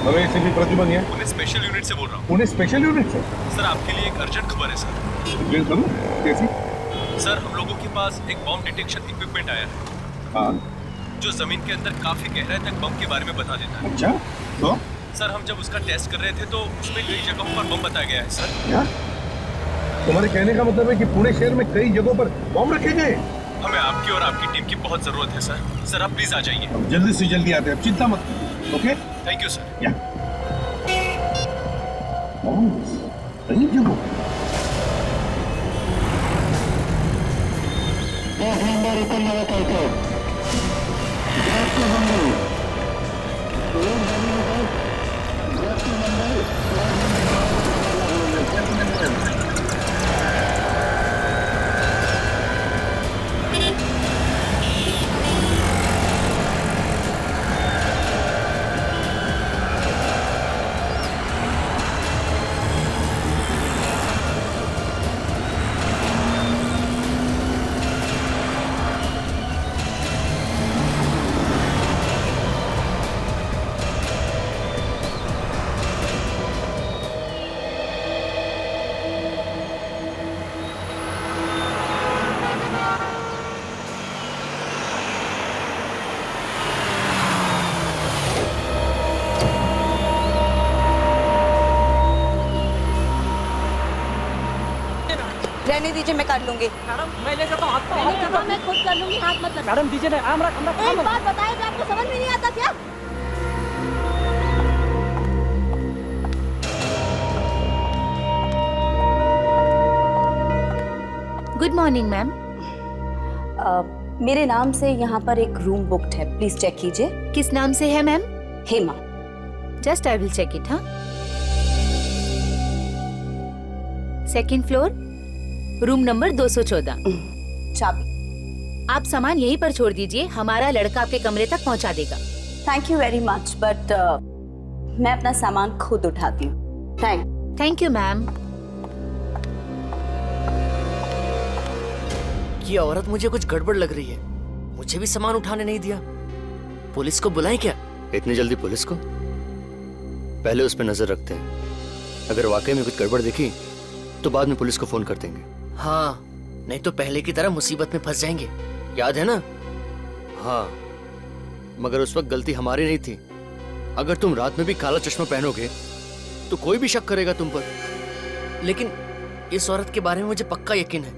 अरे एसीपी प्रद्युमन है। Pune special unit से बोल रहा हूँ। पुणे स्पेशल यूनिट से? सर आपके लिए एक अर्जेंट खबर है सर। कैसी? सर हम लोगों के पास एक बॉम्ब डिटेक्शन इक्विपमेंट आया है। हाँ। जो जमीन के अंदर काफी गहराई तक बम के बारे में बता देता है। अच्छा तो? सर हम जब उसका टेस्ट कर रहे थे तो उसमें कई जगहों पर बम बताया गया है सर। क्या? तुम्हारे कहने का मतलब है कि पुणे शहर में कई जगहों पर बम रखे गए? हमें आपकी और आपकी टीम की बहुत जरूरत है सर। सर आप प्लीज आ जाइए। अब जल्दी से जल्दी आते हैं, चिंता मत करो। ओके? Thank you sir. या। कई जगहों रहने दीजिए, मैं कर लूंगी। मैडम मैं ले जाता हूँ, हाथ तो मैंने कहा मैं खुद कर लूंगी, हाथ मत लगाओ। मैडम दीजिए ना, एक बात बताए तो आपको समझ में नहीं आता क्या? Good morning ma'am. मेरे नाम से यहाँ पर एक रूम बुक्ड है, प्लीज चेक कीजिए। किस नाम से है ma'am? Hema. Just I will check it. हाँ, सेकंड फ्लोर, रूम नंबर 214। चाबी। आप सामान यहीं पर छोड़ दीजिए, हमारा लड़का आपके कमरे तक पहुंचा देगा। Thank you very much, but मैं अपना सामान खुद उठाती हूँ। Thank you ma'am. ये औरत मुझे कुछ गड़बड़ लग रही है। मुझे भी सामान उठाने नहीं दिया। पुलिस को बुलाएं क्या? इतनी जल्दी पुलिस को? पहले उस पर नजर रखते हैं। अगर वाकई में कुछ गड़बड़ दिखी तो बाद में पुलिस को फोन कर देंगे। हाँ, नहीं तो पहले की तरह मुसीबत में फंस जाएंगे। याद है ना? हाँ, मगर उस वक्त गलती हमारी नहीं थी। अगर तुम रात में भी काला चश्मा पहनोगे तो कोई भी शक करेगा तुम पर। लेकिन इस औरत के बारे में मुझे पक्का यकीन है।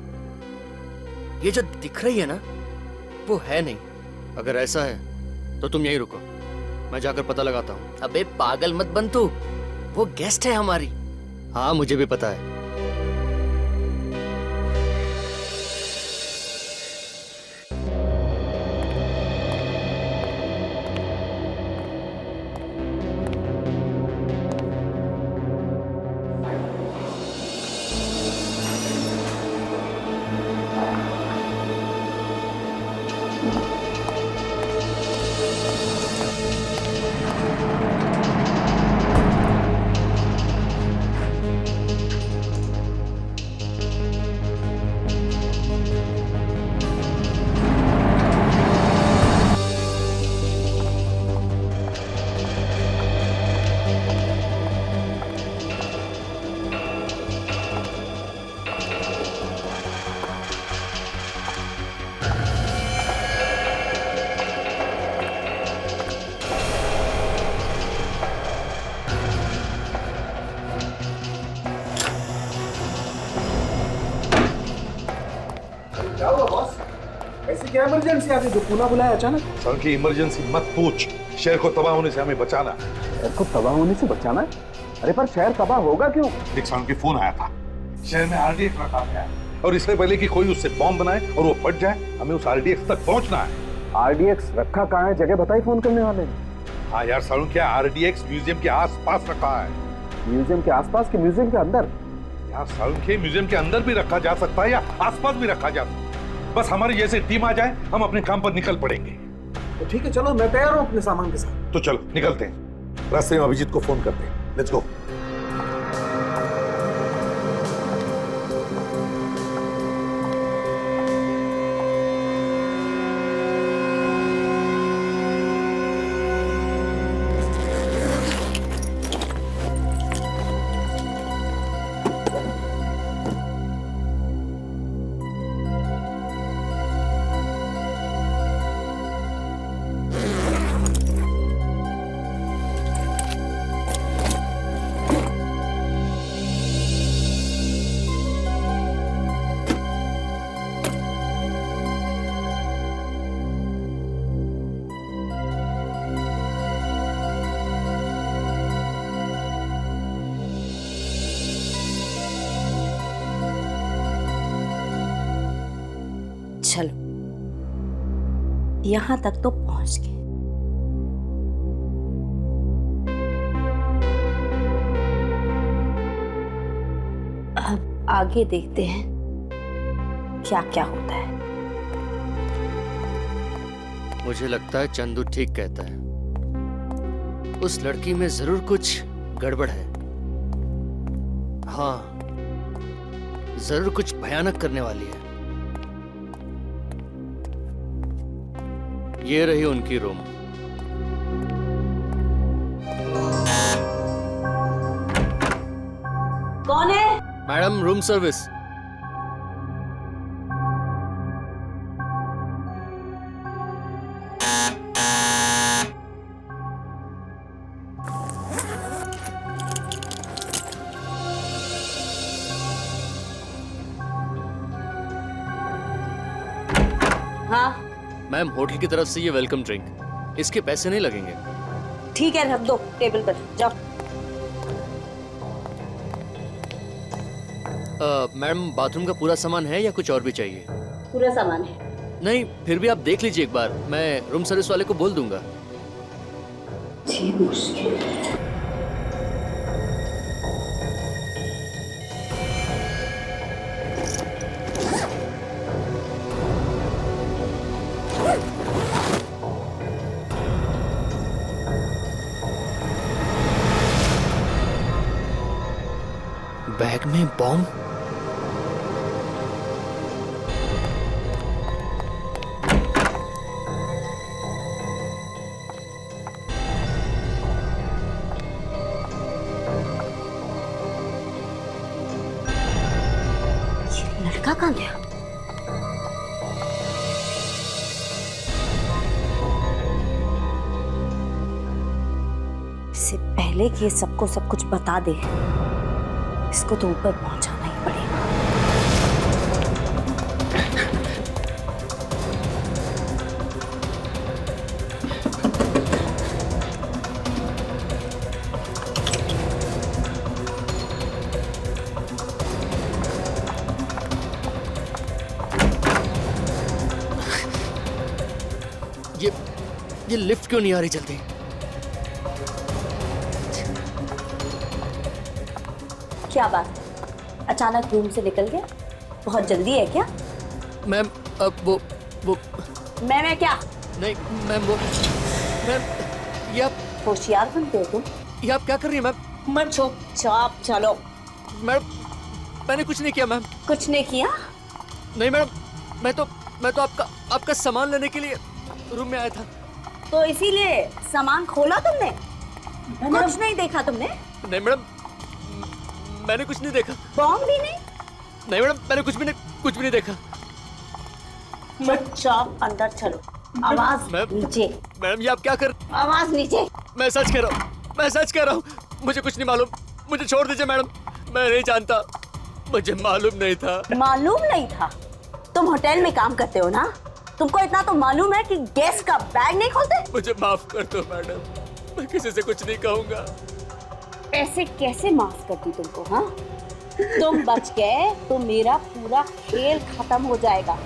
ये जो दिख रही है ना, वो है नहीं। अगर ऐसा है तो तुम यहीं रुको, मैं जाकर पता लगाता हूँ। अबे पागल मत बन तू, वो गेस्ट है हमारी। हाँ मुझे भी पता है। क्या हुआ बॉस? ऐसी क्या इमरजेंसी आ गई जो पुनः बुलाया अचानक? सर की इमरजेंसी मत पूछ। शहर को तबाह होने से हमें बचाना। शहर को तबाह होने से बचाना? अरे पर शहर तबाह होगा क्यों? एक साउंड की फोन आया था, शहर में आरडीएक्स रखा गया है और इससे पहले कि कोई उससे बॉम्ब बनाए और वो फट जाए, हमें उस आरडीएक्स तक पहुंचना है। आरडीएक्स रखा कहाँ है? जगह बताई फोन करने वाले ने। हाँ यार साउंड, क्या आरडीएक्स म्यूजियम के आसपास रखा है। म्यूजियम के आसपास के म्यूजियम के अंदर? यार साउंड के म्यूजियम के अंदर भी रखा जा सकता है या आसपास भी रखा जा सकता है। बस हमारी जैसे टीम आ जाए, हम अपने काम पर निकल पड़ेंगे। तो ठीक है, चलो मैं तैयार हूँ अपने सामान के साथ। तो चलो निकलते हैं। रास्ते में अभिजीत को फोन करते हैं। Let's go. यहाँ तक तो पहुंच गए। अब आगे देखते हैं क्या क्या होता है। मुझे लगता है चंदू ठीक कहता है, उस लड़की में जरूर कुछ गड़बड़ है। हाँ, जरूर कुछ भयानक करने वाली है। ये रही उनकी रूम। कौन है? Madam, room service. हाँ मैम, होटल की तरफ से ये वेलकम ड्रिंक, इसके पैसे नहीं लगेंगे। ठीक है, रख दो टेबल पर, जाओ। मैम, बाथरूम का पूरा सामान है या कुछ और भी चाहिए? पूरा सामान है। नहीं, फिर भी आप देख लीजिए एक बार, मैं रूम सर्विस वाले को बोल दूंगा। जी मुश्किल। बैग में बॉम्ब? लड़का कहाँ गया? इससे पहले कि ये सबको सब कुछ बता दे, इसको तो ऊपर पहुंचाना ही पड़ेगा। ये लिफ्ट क्यों नहीं आ रही जल्दी? क्या बात है, अचानक रूम से निकल गया? बहुत जल्दी है क्या? मैम, अब वो मैं क्या? नहीं मैम, मैम, ये आप होशियार बनते हो तुम। ये आप क्या कर रही हैं मैम? मत चुपचाप चलो। मैडम, मैंने कुछ नहीं किया मैम। कुछ नहीं किया? नहीं मैडम, मैं तो आपका सामान लेने के लिए रूम में आया था। तो इसीलिए सामान खोला तुमने? कुछ नहीं देखा तुमने? नहीं मैडम, मैंने कुछ नहीं देखा। बॉम्ब भी नहीं? नहीं मैडम, मैंने कुछ भी नहीं देखा। चुपचाप अंदर चलो। आवाज नीचे। मैडम, ये आप क्या कर? आवाज नीचे। मैं सच कह रहा हूँ, मुझे कुछ नहीं मालूम, मुझे छोड़ दीजिए मैडम, मैं नहीं जानता, मुझे मालूम नहीं था। मालूम नहीं था? तुम होटल में काम करते हो ना, तुमको इतना तो मालूम है कि गेस्ट का बैग नहीं खोलते? मुझे माफ कर दो मैडम, मैं किसी से कुछ नहीं कहूँगा। ऐसे कैसे माफ करती तुमको? हाँ, तुम बच गए तो मेरा पूरा खेल खत्म हो जाएगा।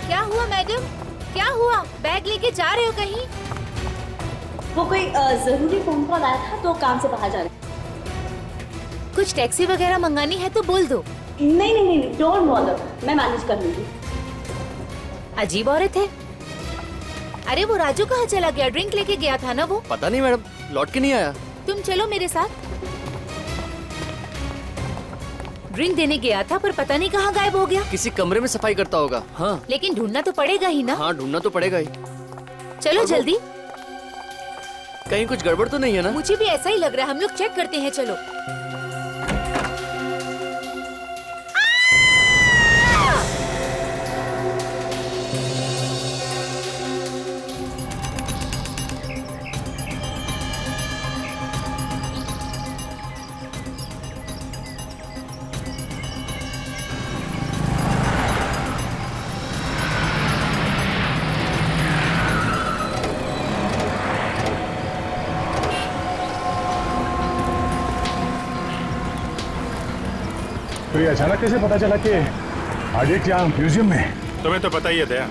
क्या हुआ मैडम? क्या हुआ? बैग लेके जा रहे हो कहीं? वो कोई जरूरी फोन कॉल आया था तो काम से बाहर जा रहे। कुछ टैक्सी वगैरह मंगानी है तो बोल दो। नहीं, डोंट बॉदर, मैं मैनेज कर लूंगी। अजीब औरत है। अरे वो राजू कहाँ चला गया? ड्रिंक लेके गया था ना वो? पता नहीं मैडम, लौट के नहीं आया। तुम चलो मेरे साथ। ड्रिंक देने गया था पर पता नहीं कहाँ गायब हो गया। किसी कमरे में सफाई करता होगा। हाँ, लेकिन ढूंढना तो पड़ेगा ही ना। हाँ, ढूंढना तो पड़ेगा ही। चलो जल्दी। कहीं कुछ गड़बड़ तो नहीं है ना? मुझे भी ऐसा ही लग रहा है, हम लोग चेक करते हैं, चलो। ये अचानक कैसे पता चला कि आडिट यहाँ म्यूजियम में? तुम्हें तो पता ही है दया,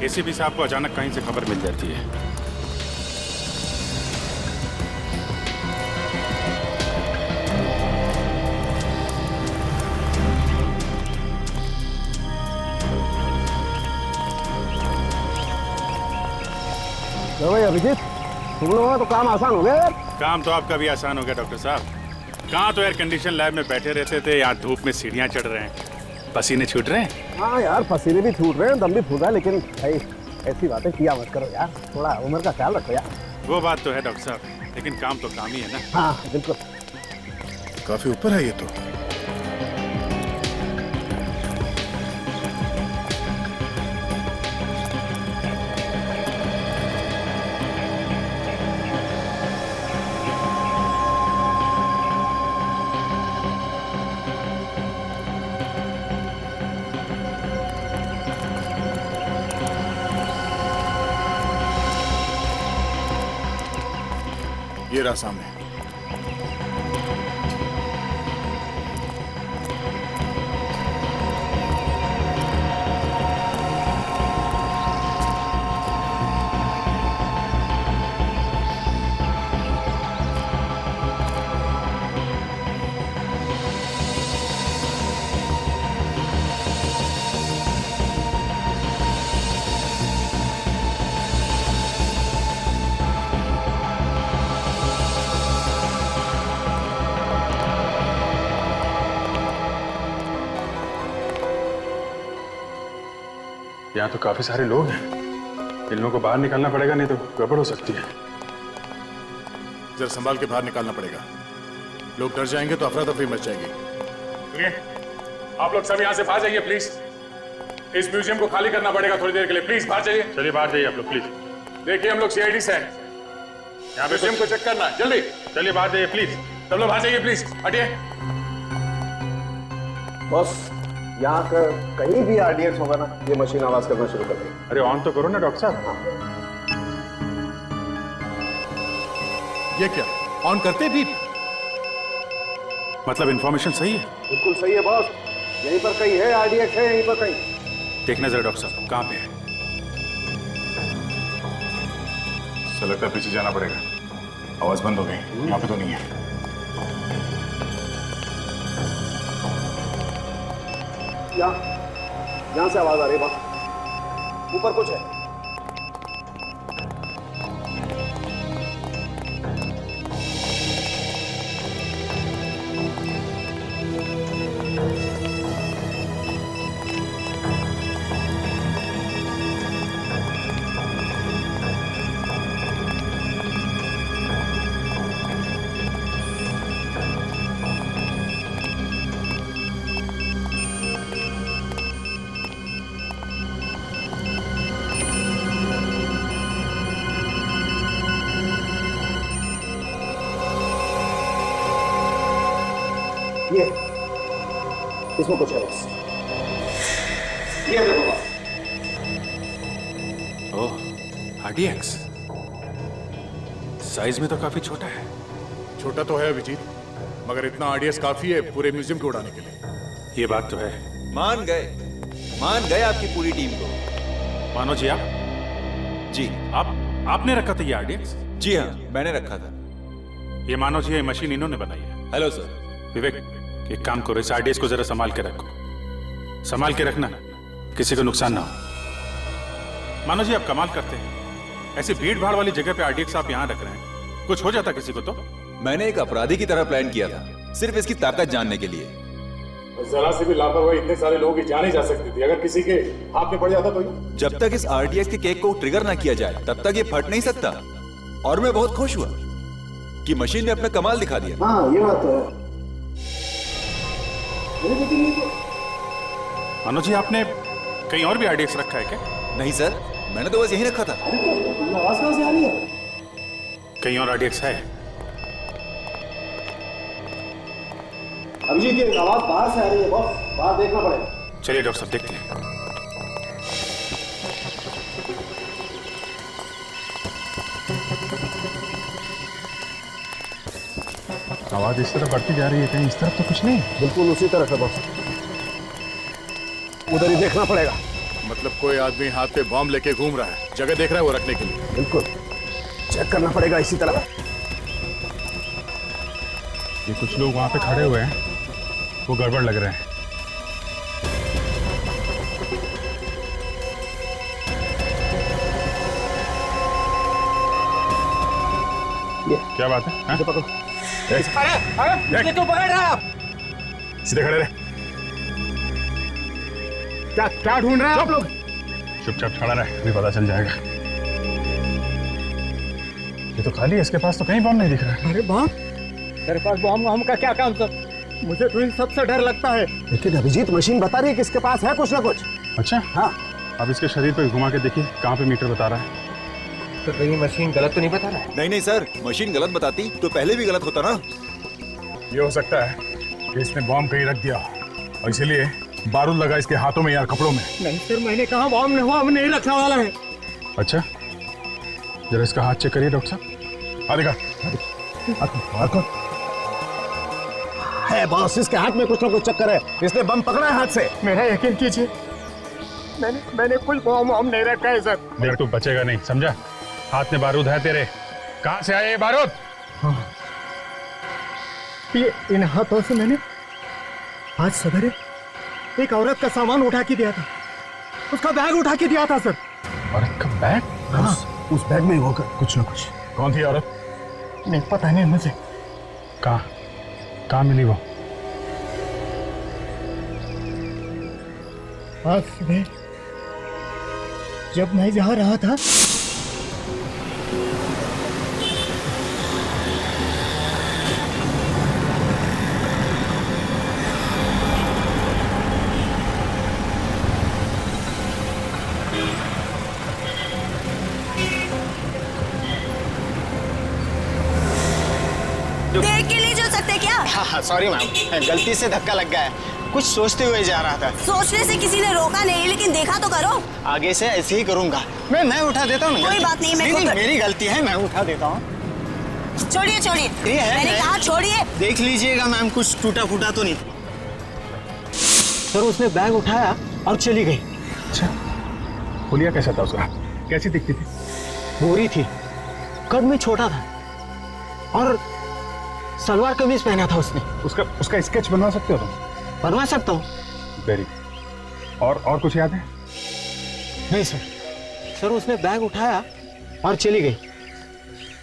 एसीपी साहब को अचानक कहीं से खबर मिल जाती है। तो भाई अभिजीत, तुम लोगों का तो काम आसान हो गया यार। काम तो आपका भी आसान हो गया डॉक्टर साहब। कहाँ तो एयर कंडीशन लैब में बैठे रहते थे, यहाँ धूप में सीढ़ियाँ चढ़ रहे हैं, पसीने छूट रहे हैं। हाँ यार, पसीने भी छूट रहे हैं, दम भी फूल रहा है, लेकिन भाई ऐसी बातें किया मत करो यार, थोड़ा उम्र का ख्याल रखो यार। वो बात तो है डॉक्टर साहब, लेकिन काम तो काम ही है ना। हाँ बिल्कुल। काफी ऊपर है ये तो। ये रहा सामने। यहाँ तो काफी सारे लोग हैं, इन लोगों को बाहर निकालना पड़ेगा, नहीं तो गड़बड़ हो सकती है। जरा संभाल के बाहर निकालना पड़ेगा, लोग डर जाएंगे तो अफरा तफरी मच जाएगी। सुनिए, आप लोग सब यहाँ से बाहर जाइए प्लीज। इस म्यूजियम को खाली करना पड़ेगा थोड़ी देर के लिए, प्लीज बाहर जाइए। चलिए बाहर जाइए आप लोग प्लीज। देखिए हम लोग सीआईडी से हैं, यहाँ म्यूजियम को चेक करना है, जल्दी चलिए बाहर जाइए प्लीज। सब लोग बाहर जाइए प्लीज, हटिए। बॉस, यहाँ का कहीं भी आरडीएक्स होगा ना, ये मशीन आवाज करना शुरू कर देगी। अरे ऑन तो करो ना डॉक्टर साहब। ये क्या ऑन करते भी? मतलब इंफॉर्मेशन सही है? बिल्कुल सही है बॉस, यहीं पर कहीं है आरडीएक्स, है यहीं पर कहीं। देखना जरा डॉक्टर साहब कहाँ पे है। लगता है पीछे जाना पड़ेगा, आवाज बंद हो गई, यहाँ पे तो नहीं है। यहाँ से आवाज आ रही है बॉस, ऊपर कुछ है। ये इसमें कुछ है बस, ये देखो बस। ओह, आरडीएक्स साइज में तो काफी छोटा है। छोटा तो है अभिजीत, मगर इतना आरडीएक्स काफी है पूरे म्यूजियम को उड़ाने के लिए। ये बात तो है। मान गए आपकी पूरी टीम को। मानो जी आप? जी आपने रखा था ये आरडीएक्स? जी हाँ, मैंने रखा था। ये मानो जी, ये मशीन इन्होंने बनाई है। Hello sir. विवेक, एक काम करो, इस आरडीएक्स को जरा संभाल के रखो, संभाल के रखना, किसी को नुकसान ना हो। मानो जी आप कमाल करते हैं, ऐसी भीड़ भाड़ वाली जगह पे आरडीएक्स आप यहाँ रख रहे हैं, कुछ हो जाता किसी को तो? मैंने एक अपराधी की तरह प्लान किया था, सिर्फ इसकी ताकत जानने के लिए। जरा से भी लापरवाही इतने सारे लोगों की जान ही जा सकती थी, अगर किसी के हाथ में पड़ जाता तो जब तक इस आरडीएक्स के केक को ट्रिगर ना किया जाए तब तक ये फट नहीं सकता। और मैं बहुत खुश हुआ कि मशीन ने अपना कमाल दिखा दिया। हाँ ये बात तो है। मानो जी आपने कहीं और भी आरडीएक्स रखा है क्या? नहीं सर, मैंने तो बस यही रखा था। आवाज कहाँ से आ रही है? कहीं और आरडीएक्स है? अभिजीत, ये आवाज बाहर से आ रही है बॉस, बाहर देखना पड़ेगा। चलिए डॉक्टर साहब देखते हैं। आवाज इस तरफ बढ़ती जा रही है, कहीं इस तरफ तो कुछ नहीं? बिल्कुल उसी तरफ है बॉस। उधर ही देखना पड़ेगा। मतलब कोई आदमी हाथ पे बॉम्ब लेके घूम रहा है, जगह देख रहा है वो रखने के लिए। बिल्कुल, चेक करना पड़ेगा इसी तरह। ये कुछ लोग वहां पे खड़े हुए हैं, वो गड़बड़ लग रहे हैं। क्या बात है? हाँ? पकड़ो। अरे तो बैठ रहा आप। सीधे खड़े रहे। क्या ढूंढ रहे हैं आप लोग? चुपचाप खड़ा रहे, अभी पता चल जाएगा। ये तो खाली है, इसके पास तो कहीं बम नहीं दिख रहा है। अरे बाप, तेरे पास बॉम्ब का क्या काम सर? मुझे तो इन सबसे डर लगता है। लेकिन अभिजीत मशीन बता रही है कि इसके पास है कुछ ना कुछ। अच्छा, हाँ। अब इसके शरीर पे घुमा के देखिए कहाँ पे मीटर बता रहा है। तो कहीं मशीन गलत तो नहीं बता रहा है? नहीं नहीं सर, मशीन गलत बताती तो पहले भी गलत होता ना। ये हो सकता है कि इसने बॉम्ब कहीं रख दिया और इसीलिए बारूद लगा इसके हाथों में या कपड़ों में। नहीं सर, मैंने कहा बॉम्ब नहीं रखने वाला है। अच्छा, जरा इसका हाथ चेक करिए डॉक्टर साहब। हाँ दिखा। है बॉस, इसके हाथ में कुछ ना कुछ चक्कर है। इसने बम पकड़ा है हाथ से। मेरा यकीन कीजिए, मैंने कुछ बॉम्ब नहीं रखा है सर। देख, तू बचेगा नहीं, समझा? हाथ में बारूद है तेरे। कहाँ से आए ये बारूद? हाँ। ये इन हाथों से मैंने आज सवेरे एक औरत का सामान उठा के दिया था, उसका बैग उठा के दिया था सर। औरत का बैग? हाँ, उस बैग में होगा कुछ ना कुछ। कौन थी औरत? नहीं पता नहीं मुझे। कहाँ मिली वो? आज सुबह जब मैं जा रहा था, देख के नहीं चल सकते क्या? हाँ सॉरी मैम, गलती से धक्का लग गया है, कुछ सोचते हुए जा रहा था। सोचने से किसी ने रोका नहीं, लेकिन देखा तो करो। आगे से ऐसे ही करूंगा। मैं उठा देता हूँ। कोई बात नहीं, मेरी गलती है, मैं उठा देता हूँ। छोड़िए छोड़िए, मैंने कहा छोड़िए। देख लीजिएगा मैम, कुछ टूटा फूटा तो नहीं। सर उसने बैग उठाया और चली गई। अच्छा, हुलिया कैसा था उसका? कैसी दिखती थी? गोरी थी, कद में छोटा था और सलवार कमीज पहना था उसने। उसका स्केच बनवा सकते हो तुम? बनवा सकता हूँ। वेरी। और कुछ याद है? नहीं सर। सर उसने बैग उठाया और चली गई।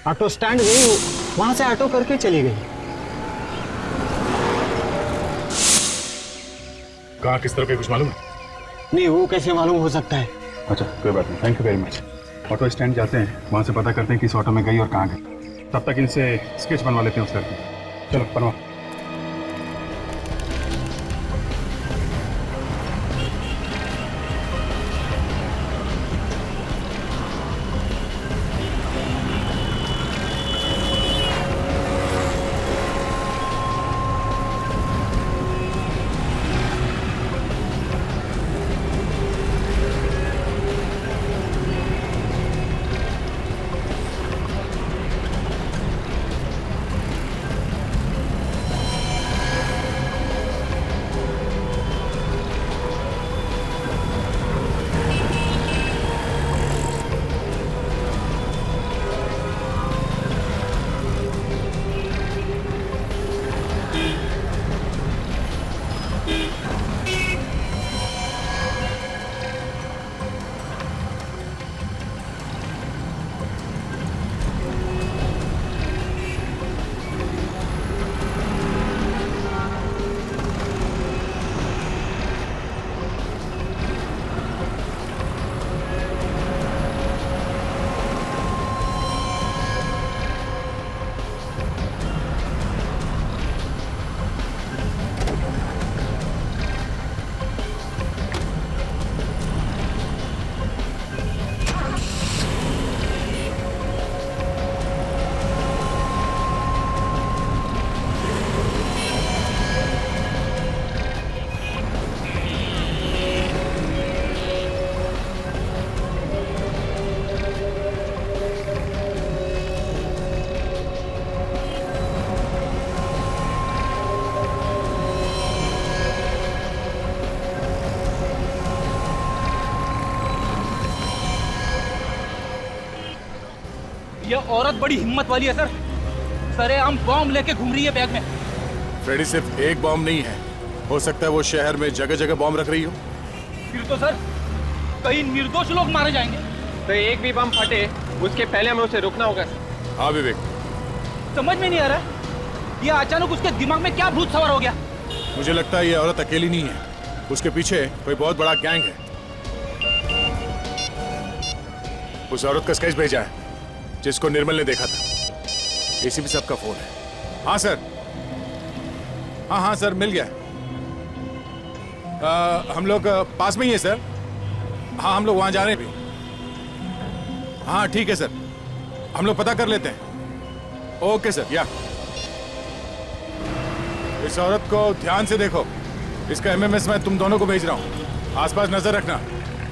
ऑटो स्टैंड गई, वहां से ऑटो करके चली गई। कहाँ किस तरह के कुछ मालूम है? नहीं, वो कैसे मालूम हो सकता है? अच्छा, कोई बात नहीं, thank you very much. Auto stand जाते हैं, वहां से पता करते हैं किस ऑटो में गई और कहाँ गई। तब तक इनसे स्केच बनवा लेते हैं उस लड़की। चलो बनवा। ये औरत बड़ी हिम्मत वाली है सर। सरेआम बॉम्ब लेके घूम रही है बैग में। फ्रेडी, सिर्फ एक बॉम्ब नहीं है, हो सकता है वो शहर में जगह जगह बॉम्ब रख रही हो। फिर तो सर कई निर्दोष लोग मारे जाएंगे। तो एक भी बम फटे उसके पहले हमें उसे रोकना होगा। हाँ विवेक, समझ में नहीं आ रहा ये अचानक उसके दिमाग में क्या भूत सवार हो गया। मुझे लगता है ये औरत अकेली नहीं है, उसके पीछे कोई बहुत बड़ा गैंग है। उस औरत का स्केच भेजा है जिसको निर्मल ने देखा था। एसीपी साहब का फोन है। हाँ सर, हाँ सर, मिल गया। हम लोग पास में ही है सर। हाँ, हम लोग वहां जा रहे हैं भी। हाँ ठीक है सर, हम लोग पता कर लेते हैं। Okay sir. या इस औरत को ध्यान से देखो, इसका एमएमएस मैं तुम दोनों को भेज रहा हूँ। आसपास नजर रखना,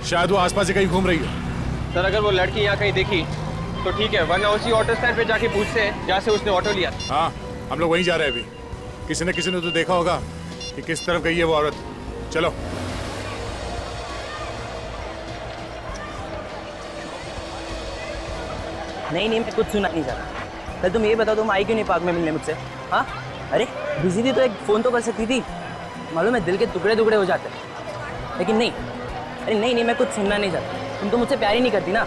शायद वो आसपास ही कहीं घूम रही हो। सर अगर वो लड़की यहाँ कहीं देखी तो ठीक है, वरना उसी ऑटो स्टैंड पे जाके पूछते हैं जहाँ से उसने ऑटो लिया। हाँ, हम लोग वहीं जा रहे हैं अभी। किसी ने तो देखा होगा कि किस तरफ गई है वो औरत। चलो। नहीं मैं कुछ सुना नहीं चाहता। कल तुम ये बताओ, तुम आई क्यों नहीं पार्क में मिलने मुझसे? हाँ, अरे बिजी थी तो एक फ़ोन तो कर सकती थी। मालूम है दिल के टुकड़े टुकड़े हो जाते हैं, लेकिन नहीं। अरे नहीं मैं कुछ सुनना नहीं चाहता। तुम तो मुझसे प्यार ही नहीं करती ना।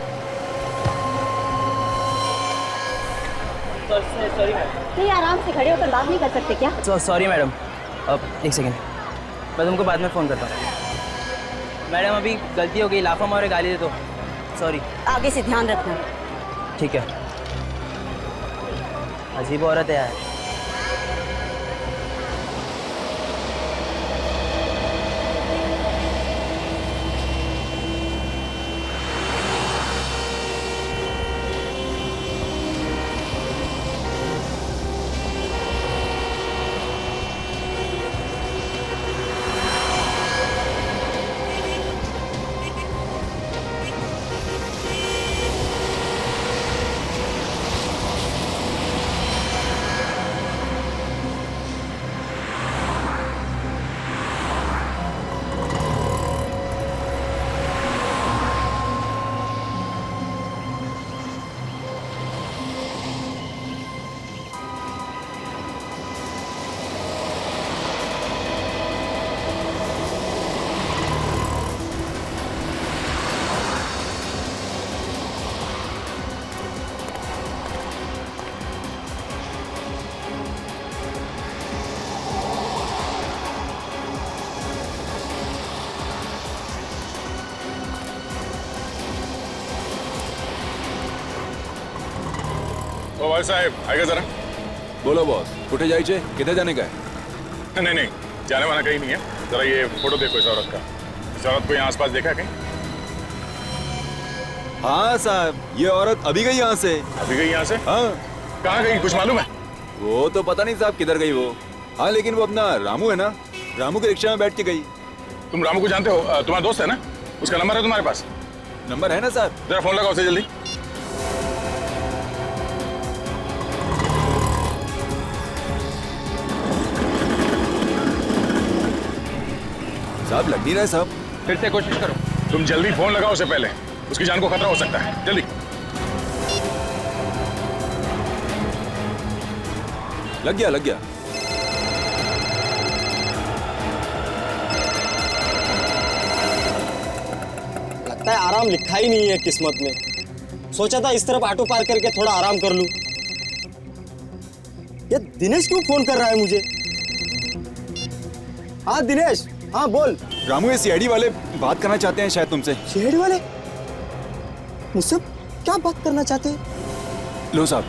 Sorry madam. नहीं आराम से खड़े होकर बात नहीं कर सकते क्या? Sorry madam. अब एक सेकेंड, मैं तुमको बाद में फ़ोन करता हूँ। मैडम अभी गलती हो गई, लाफा मारे गाली दे दो। सॉरी। आगे से ध्यान रखना। ठीक है। अजीब औरत है यार। ओ भाई साहब, आएगा जरा। बोलो बॉस, कुठे जायचे? किधर जाने का है? नहीं, जाने वाला कहीं नहीं है। जरा ये फोटो देखो इस औरत का। इस औरत को यहाँ आसपास देखा है कहीं? हाँ साहब, ये औरत अभी गई यहाँ से। अभी गई यहाँ से? हाँ। कहाँ गई, कुछ मालूम है? वो तो पता नहीं साहब किधर गई वो। हाँ लेकिन वो अपना रामू है ना, रामू के रिक्शा में बैठ के गई। तुम रामू को जानते हो? तुम्हारा दोस्त है ना? उसका नंबर है तुम्हारे पास? नंबर है ना साहब। जरा फोन लगाओ उसे जल्दी। साहब लग नहीं रहा है साहब। फिर से कोशिश करो। तुम जल्दी फोन लगाओ उसे, पहले उसकी जान को खतरा हो सकता है। जल्दी। लग गया। लगता है आराम लिखा ही नहीं है किस्मत में। सोचा था इस तरफ ऑटो पार्क करके थोड़ा आराम कर लूं। ये दिनेश क्यों फोन कर रहा है मुझे? हाँ दिनेश, हाँ बोल। रामू, ये सीआईडी वाले बात करना चाहते हैं शायद तुमसे। सीआईडी वाले मुझसे क्या बात करना चाहते हैं? लो साहब।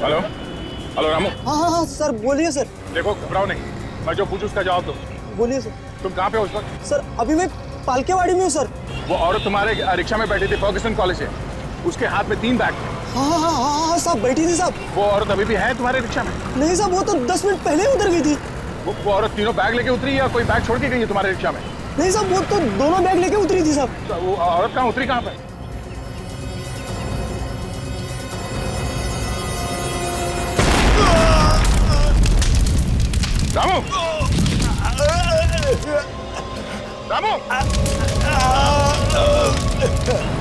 हेलो रामू। हाँ सर बोलिए सर। देखो घबराओ नहीं, मैं जो पूछूं उसका जवाब दो। बोलिए सर। तुम कहाँ पे हो उस वक्त? सर अभी मैं पालकेवाड़ी में हूँ सर। वो औरत तुम्हारे रिक्शा में बैठी थी फर्ग्यूसन कॉलेज से, उसके हाथ में 3 बैग थे। हाँ साहब बैठी थी साहब। वो औरत अभी भी है तुम्हारे रिक्शा में? नहीं साहब, वो तो 10 मिनट पहले ही उतर गई थी। वो औरत तीनों बैग लेके उतरी या कोई बैग छोड़ के गई है तुम्हारे रिक्शा में? नहीं साहब, वो तो दोनों बैग लेके उतरी थी साहब। तो वो औरत कहाँ उतरी, कहाँ पे? रामू!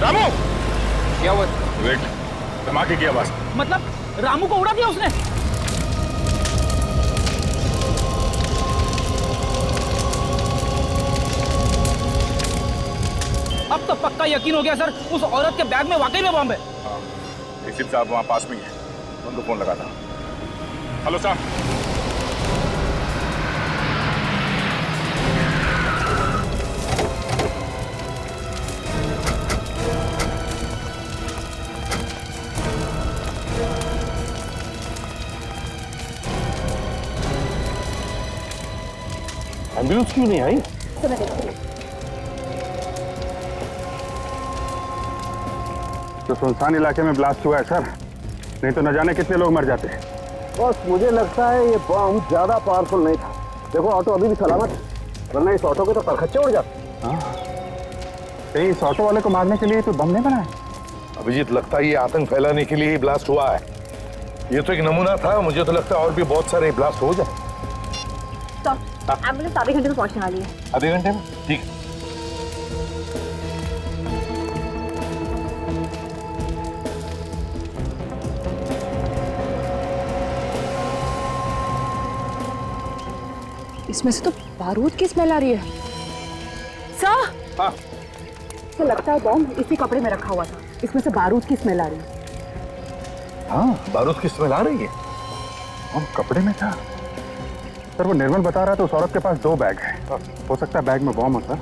रामू! क्या हुआ? विवेक, धमाके की आवाज। मतलब रामू को उड़ा दिया उसने? अब तो पक्का यकीन हो गया सर, उस औरत के बैग में वाकई में बम है। एसीपी साहब वहां पास में ही है, उनको फोन लगा था। हेलो साहब। एम्बुलेंस क्यों नहीं आई? तो सुनसान इलाके में ब्लास्ट हुआ है सर, नहीं तो न जाने कितने लोग मर जाते। बस मुझे लगता है ये बम ज्यादा पावरफुल नहीं था। देखो ऑटो अभी भी सलामत है, वरना इस ऑटो के तो परखच्चे उड़ जाते। कहीं इस ऑटो वाले को मारने के लिए तो बम नहीं बनाया? अभिजीत, लगता है ये आतंक फैलाने के लिए ही ब्लास्ट हुआ है। ये तो एक नमूना था, मुझे तो लगता है और भी बहुत सारे ब्लास्ट हो जाए। एम्बुलेंस आधे घंटे में पहुंचने वाली है। आधे घंटे में? ठीक। इसमें से तो बारूद की स्मेल आ रही है। सर, हाँ। तो लगता है बॉम्ब इसी कपड़े में रखा हुआ था, इसमें से बारूद की स्मेल आ रही है। हाँ, बारूद की स्मेल आ रही है। बम कपड़े में था सर, वो निर्मल बता रहा था उस औरत के पास 2 बैग है। हो सकता है बैग में बम हो सर,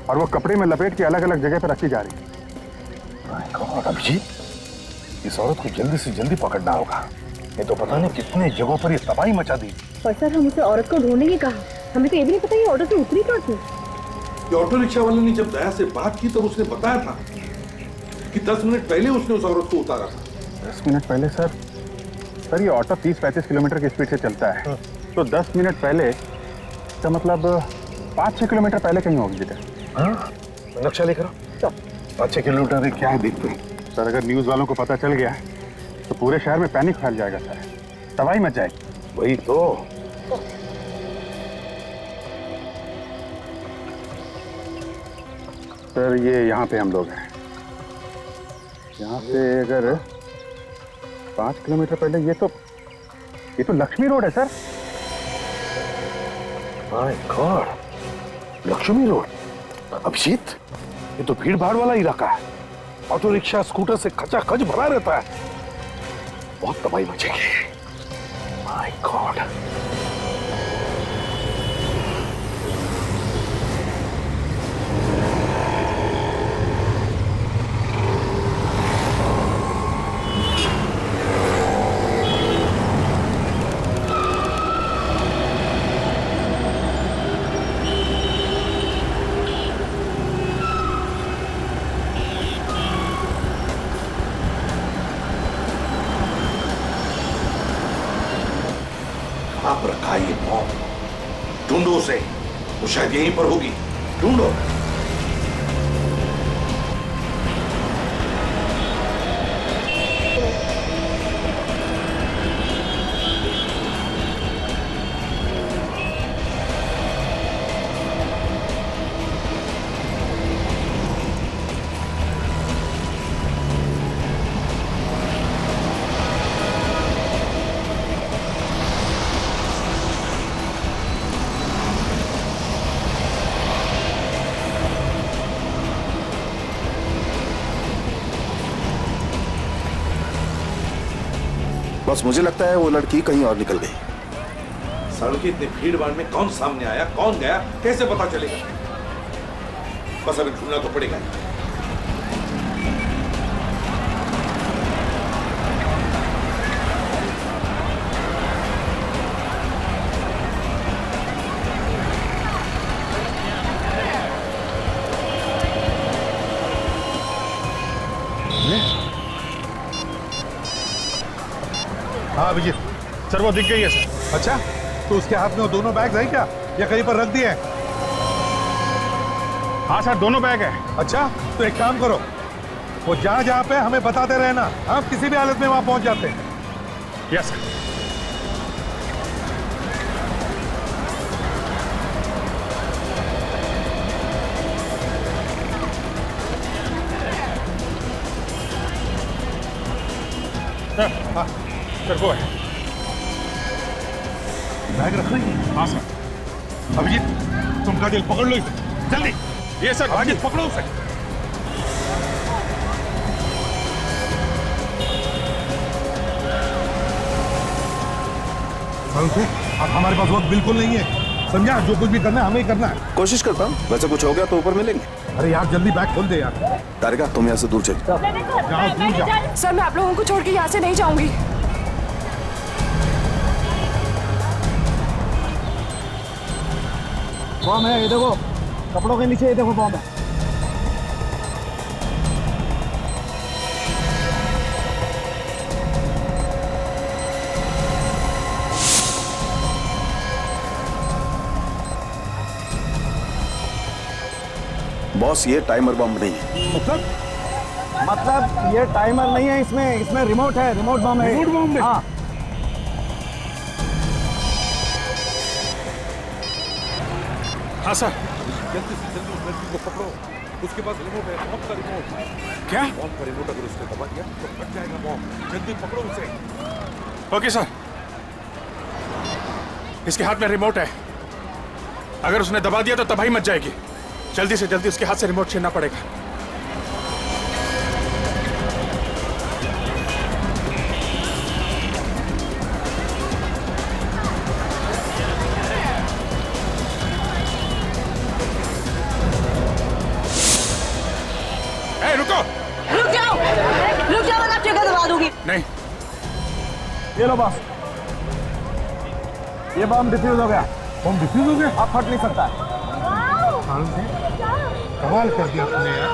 और वो कपड़े में लपेट के अलग अलग जगह पर रखी जा रही है। अभिजीत, इस औरत को जल्दी से जल्दी पकड़ना होगा, ये तो पता नहीं कितने जगहों पर ये तबाही मचा दी। पर सर, हम उसे औरत को ढूंढने की कहा, हमें तो ये भी नहीं पता ये ऑटो से उतरी कहाँ थी। ये ऑटो रिक्शा वाले ने जब दया से बात की तब उसने बताया था कि 10 मिनट पहले उसने उस औरत को उतारा था। 10 मिनट पहले सर? सर ये ऑटो 30-35 किलोमीटर की स्पीड से चलता है, तो 10 मिनट पहले का मतलब 5-6 किलोमीटर पहले कहीं होगी जगह। हाँ, नक्शा लेकर आओ। 5-6 किलोमीटर क्या है देखते हैं। सर अगर न्यूज़ वालों को पता चल गया तो पूरे शहर में पैनिक फैल जाएगा सर, तबाही मच जाएगी। वही तो। सर ये यहाँ पे हम लोग हैं, यहाँ से अगर 5 किलोमीटर पहले ये तो लक्ष्मी रोड है sir. My god, Lakshmi road. Abhijit, ये तो भीड़ भाड़ वाला इलाका है, ऑटो रिक्शा स्कूटर से खचाखच भरा रहता है, बहुत तबाही मचेगी। My God. आप रखा ये बॉम्ब, ढूंढो उसे, वो शायद यहीं पर होगी, ढूंढो। बस मुझे लगता है वो लड़की कहीं और निकल गई। सड़क की इतनी भीड़ भाड़ में कौन सामने आया, कौन गया, कैसे पता चलेगा? बस अभी ढूंढना तो पड़ेगा। हाँ अभिजीत, सर वो दिख गई है सर। अच्छा, तो उसके हाथ में वो दोनों बैग है क्या, या कहीं पर रख दिए हैं? हाँ सर, दोनों बैग है। अच्छा, तो एक काम करो, वो जहाँ जहाँ पे हमें बताते रहना, हम किसी भी हालत में वहाँ पहुँच जाते हैं। Yes sir. सर वो है। बैग रख रही है? हाँ सर। अभिजीत तुम का दिल पकड़ लो इसे जल्दी। ये सर अभिजीत पकड़ो उसे। अब हमारे पास वक्त बिल्कुल नहीं है, समझा? जो कुछ भी करना है हमें ही करना है। कोशिश करता हूँ, वैसे कुछ हो गया तो ऊपर मिलेंगे। अरे यार जल्दी बैग खोल दे यार। तारिका तुम यहाँ से दूर चल। सर मैं आप लोगों को छोड़ के यहाँ से नहीं जाऊंगी। बॉम्ब है, ये देखो कपड़ों के नीचे, ये देखो बॉम्ब है। बॉस ये टाइमर बम नहीं है। मतलब ये टाइमर नहीं है, इसमें रिमोट है, रिमोट बम है। रिमोट बम है? हाँ। हाँ सर। जल्दी से जल्दी उस लड़की को पकड़ो, उसके पास रिमोट है, बॉम्ब का रिमोट। क्या? बॉम्ब का रिमोट अगर उसने दबा दिया तो फट जाएगा बॉम्ब। जल्दी पकड़ो उसे। Okay sir. इसके हाथ में रिमोट है, अगर उसने दबा दिया तो तबाही मच जाएगी। जल्दी से जल्दी उसके हाथ से रिमोट छीनना पड़ेगा। ए, रुको। रुक जाओ वरना ट्रिगर दबा दूंगी। नहीं। ये लो बॉस, ये बम डिफ्यूज हो गया। बम डिफ्यूज हो गया? अब फट नहीं सकता है। कमाल कर दिया तुमने यार,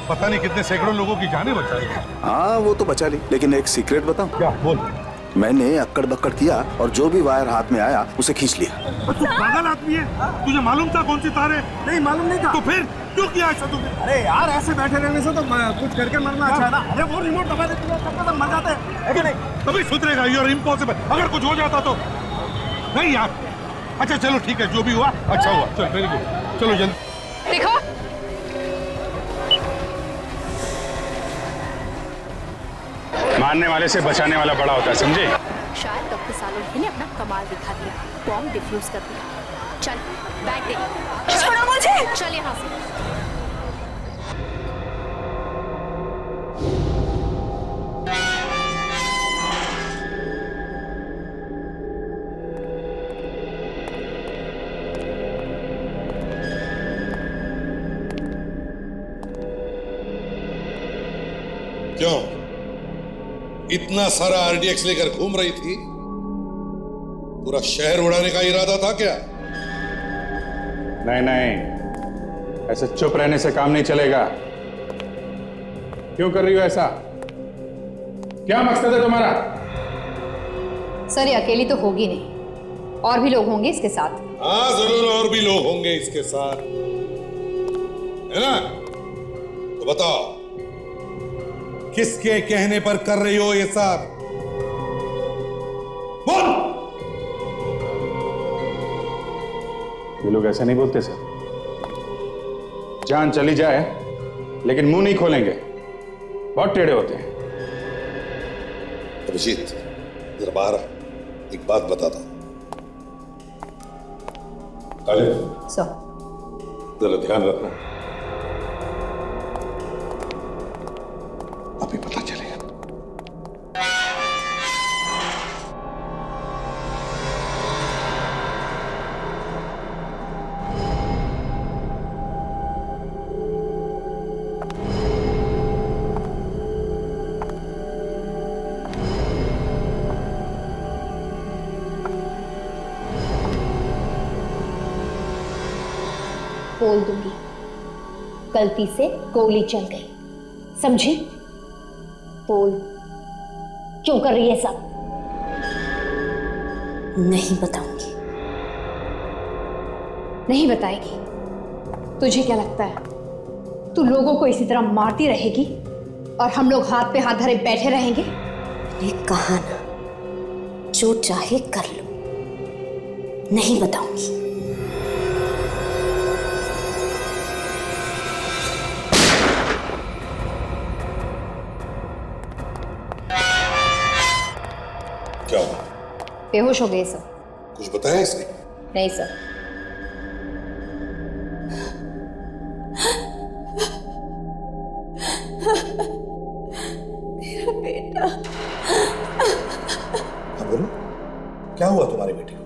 पता नहीं कितने सैकड़ों लोगों की जानें बचाई। हाँ वो तो बचा ली, लेकिन एक सीक्रेट बताऊं? क्या? बोल। मैंने अक्कड़ बक्कड़ किया और जो भी वायर हाथ में आया उसे खींच लिया। तू पागल आदमी है, तुझे मालूम था कौन सी तार है? नहीं मालूम नहीं था। तो फिर क्यों किया ऐसा तुमने? अरे यार ऐसे बैठे रहने से तो कुछ करके मरना अच्छा है ना। अरे वो रिमोट दबा देते तो तब तक मर जाते है कि नहीं? कभी सुधरेगा, यू आर इम्पॉसिबल। अगर कुछ हो जाता तो नहीं यार। अच्छा चलो ठीक है, जो भी हुआ अच्छा हुआ। चल वेरी गुड, चलो जल्दी। देखो मारने वाले से बचाने वाला बड़ा होता है, समझे? शायद डॉक्टर सालों ने अपना कमाल दिखा दिया, बॉम्ब डिफ्यूज कर दिया। चल बैग दे। छोड़ो मुझे। चल यहाँ से। क्यों इतना सारा आरडीएक्स लेकर घूम रही थी? पूरा शहर उड़ाने का इरादा था क्या? नहीं नहीं, ऐसे चुप रहने से काम नहीं चलेगा। क्यों कर रही हो ऐसा? क्या मकसद है तुम्हारा? सर ये अकेली तो होगी नहीं, और भी लोग होंगे इसके साथ। हाँ जरूर और भी लोग होंगे इसके साथ, है ना? तो बताओ किसके कहने पर कर रही हो ये सब? बोल। ये लोग ऐसे नहीं बोलते सर। जान चली जाए लेकिन मुंह नहीं खोलेंगे, बहुत टेढ़े होते हैं। अभिजीत जरा बाहर आ, एक बात बताता हूं। जरा ध्यान रखना, अभी पता चलेगा। बोल दूंगी, गलती से गोली चल गई, समझी? बोल क्यों कर रही है सब? नहीं बताऊंगी। नहीं बताएगी? तुझे क्या लगता है तू लोगों को इसी तरह मारती रहेगी और हम लोग हाथ पे हाथ धरे बैठे रहेंगे? ये कहा ना, जो चाहे कर लो, नहीं बताऊंगी। बेहोश हो गए सर। कुछ बताया इसने? नहीं सर। मेरा बेटा। हाँ बोलो, क्या हुआ तुम्हारी बेटी को?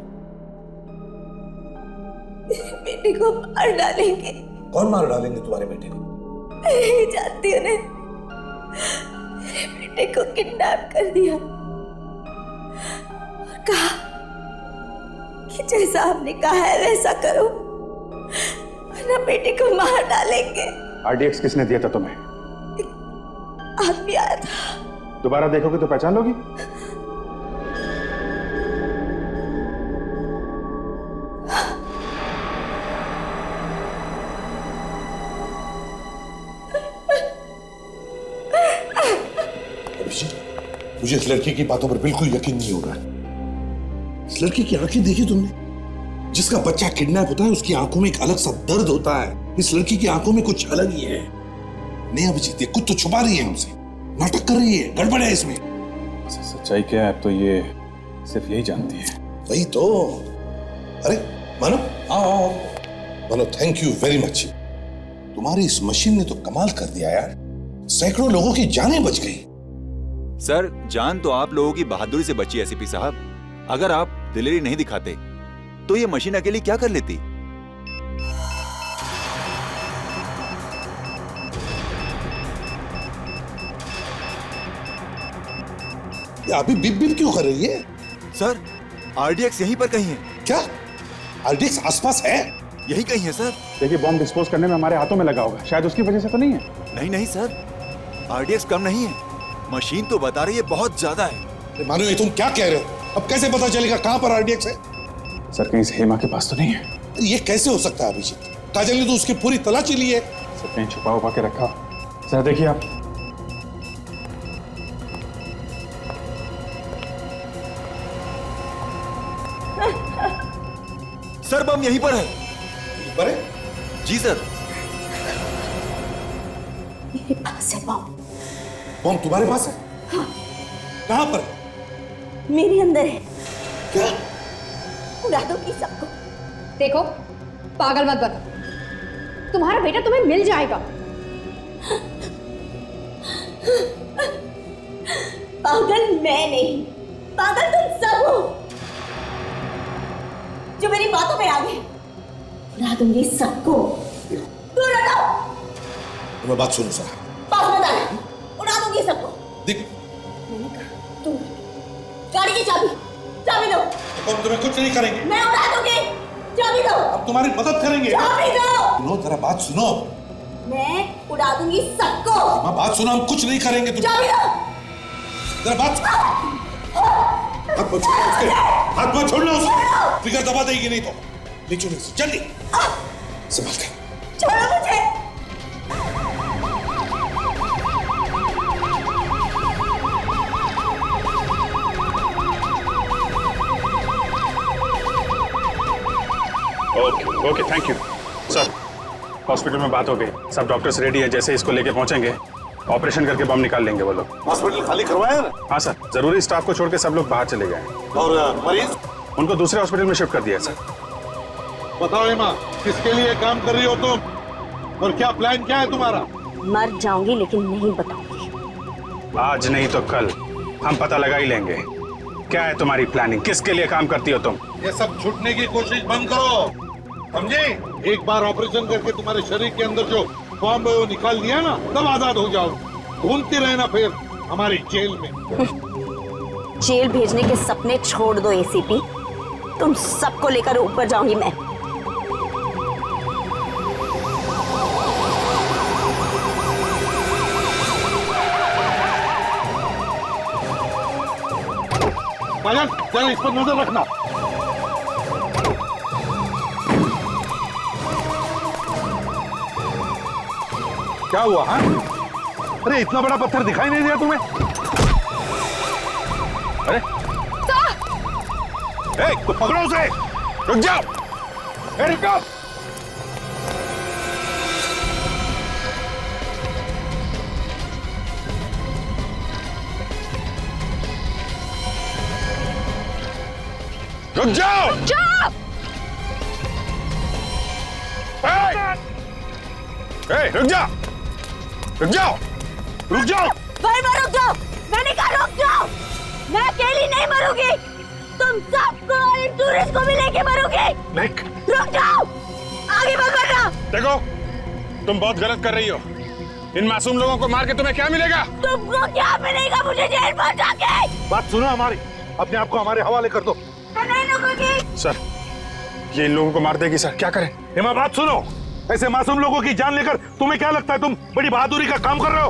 मेरी बेटी को मार डालेंगे। कौन मार डालेंगे तुम्हारी बेटी को? मैं नहीं जानती उन्हें। मेरे बेटे को किडनैप कर दिया और कहा कि जैसा आपने कहा है वैसा करो वरना बेटे को मार डालेंगे। आरडीएक्स किसने दिया था तुम्हें? आदमी आया था। दोबारा देखोगे तो पहचान लोगी? मुझे इस लड़की की बातों पर बिल्कुल यकीन नहीं हो रहा है। इस लड़की की आंखें देखी तुमने? जिसका बच्चा किडनैप होता है उसकी आंखों में एक अलग सा दर्द होता है। इस लड़की की आंखों में कुछ अलग ही है। नहीं अभिजीत, ये कुछ तो छुपा रही है हमसे, नाटक कर रही है, गड़बड़ है इसमें। सच्चाई क्या है अब तो ये सिर्फ यही जानती है। वही तो। अरे मानो, आओ मानो, थैंक यू वेरी मच। तुम्हारी इस मशीन ने तो कमाल कर दिया यार। सैकड़ों लोगों की जानें बच गई। सर, जान तो आप लोगों की बहादुरी से बची एसीपी साहब। अगर आप दिलेरी नहीं दिखाते तो ये मशीन अकेली क्या कर लेती? ये अभी बिप बिप क्यों कर रही है? सर, आरडीएक्स यहीं पर कहीं है। क्या आरडीएक्स आसपास है? यही कहीं है सर। देखिए, बॉम्ब डिस्पोज करने में हमारे हाथों में लगा होगा, शायद उसकी वजह से तो नहीं है। नहीं नहीं सर, आरडीएक्स कम नहीं है। मशीन तो बता रही है बहुत ज्यादा है। मानो, ये तुम क्या कह रहे हो? अब कैसे पता चलेगा कहां पर आरडीएक्स है? सर, कहीं हेमा के पास तो नहीं है। ये कैसे हो सकता है अभिजीत? काजल ने तो उसकी पूरी तलाशी ली है। सर, कहीं छुपा उपा के रखा। सर देखिए आप। सर, बम यहीं पर है। यहीं पर है? जी सर। मेरे पास है बम। बम तुम्हारे पास है? हाँ। कहां पर? मेरे अंदर है। क्या? उड़ा दो की सबको। देखो, पागल मत बनो। तुम्हारा बेटा तुम्हें मिल जाएगा। पागल मैं नहीं, पागल तुम सब हो जो मेरी बातों में आ गए। उड़ा दूंगी सबको। दूर हटाओ। तुम्हें बात सुनो सर। पास मत आना। उड़ा दूंगी सबको। देख, तुम गाड़ी की चाबी दो। हम तुम्हें कुछ नहीं करेंगे। मैं उड़ा दूंगी। चाबी दो। अब तुम्हारी मदद करेंगे। चाबी दो। सुनो, जरा बात सुनो। मैं उड़ा दूंगी सबको। बात सुनो, हम कुछ नहीं करेंगे। तुम चाबी दो। जरा बात। हाथ मत छोड़ना उसके। हाथ मत छोड़ना उसके। ट्रिगर दबा देगी नहीं तो। ले चलो जल्दी। संभाल कर। छोड़ो मुझे। Okay okay, thank you sir. Hospital में बात हो गई, सब डॉक्टर्स रेडी हैं। जैसे इसको लेके पहुंचेंगे ऑपरेशन करके बम निकाल लेंगे वो लोग। हॉस्पिटल खाली करवाया ना? हाँ सर, जरूरी स्टाफ को छोड़ के सब लोग बाहर चले गए। और मरीज? उनको दूसरे हॉस्पिटल में शिफ्ट कर दिया सर। बताओ हेमा, किसके लिए काम कर रही हो तुम और क्या प्लान क्या है तुम्हारा? मर जाऊंगी लेकिन नहीं बताऊंगी। आज नहीं तो कल हम पता लगा ही लेंगे। क्या है तुम्हारी प्लानिंग? किसके लिए काम करती हो तुम? ये सब छूटने की कोशिश बंद करो, समझे? एक बार ऑपरेशन करके तुम्हारे शरीर के अंदर जो बॉम्ब है वो निकाल दिया ना, तब आजाद हो जाओ। घूमती रहना फिर हमारी जेल में। जेल भेजने के सपने छोड़ दो एसीपी। तुम सबको लेकर ऊपर जाऊंगी मैं। काजल, चल इस पर नजर रखना। क्या हुआ? हाँ, अरे इतना बड़ा पत्थर दिखाई नहीं दिया तुम्हें? अरे तो पकड़ो उसे। रुक जाओ। रुक जाओ। रुक जाओ! जाओ! रुक जाओ! रुक जाओ! रुक जाओ! भाई मैं रुक जाओ! मैंने कहा रुक जाओ! मैं अकेली नहीं मरूंगी! तुम सबको और इन टूरिस्ट को भी लेके मरोगे! रुक जाओ! आगे मत बढ़ना! देखो, तुम बहुत गलत कर रही हो। इन मासूम लोगों को मार के तुम्हें क्या मिलेगा? तुमको क्या मिलेगा मुझे जेल पहुंचा के? बात सुनो हमारी, अपने आप को हमारे हवाले कर दो। मैं नहीं रुकूंगी। सर, ये इन लोगों को मार देगी सर, क्या करें? हेमा बात सुनो, ऐसे मासूम लोगों की जान लेकर तुम्हें क्या लगता है तुम बड़ी बहादुरी का काम कर रहे हो?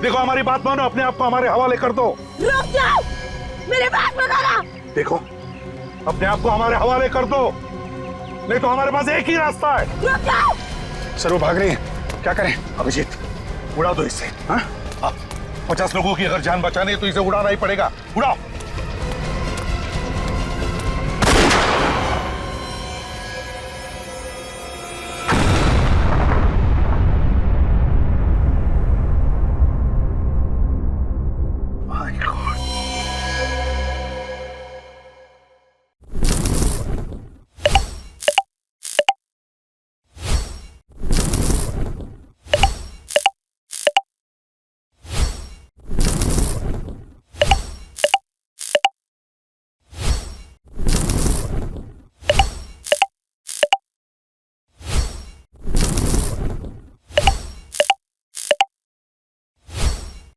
देखो हमारी बात मानो, अपने आप को हमारे हवाले कर दो। रुक जाओ! मेरे बात बताना! देखो, अपने आप को हमारे हवाले कर दो, नहीं तो हमारे पास एक ही रास्ता है। रुक जाओ! सर वो भाग रही है, क्या करें? अभिजीत, उड़ा दो इसे। हाँ? 50 लोगों की अगर जान बचानी है तो इसे उड़ाना ही पड़ेगा। उड़ाओ।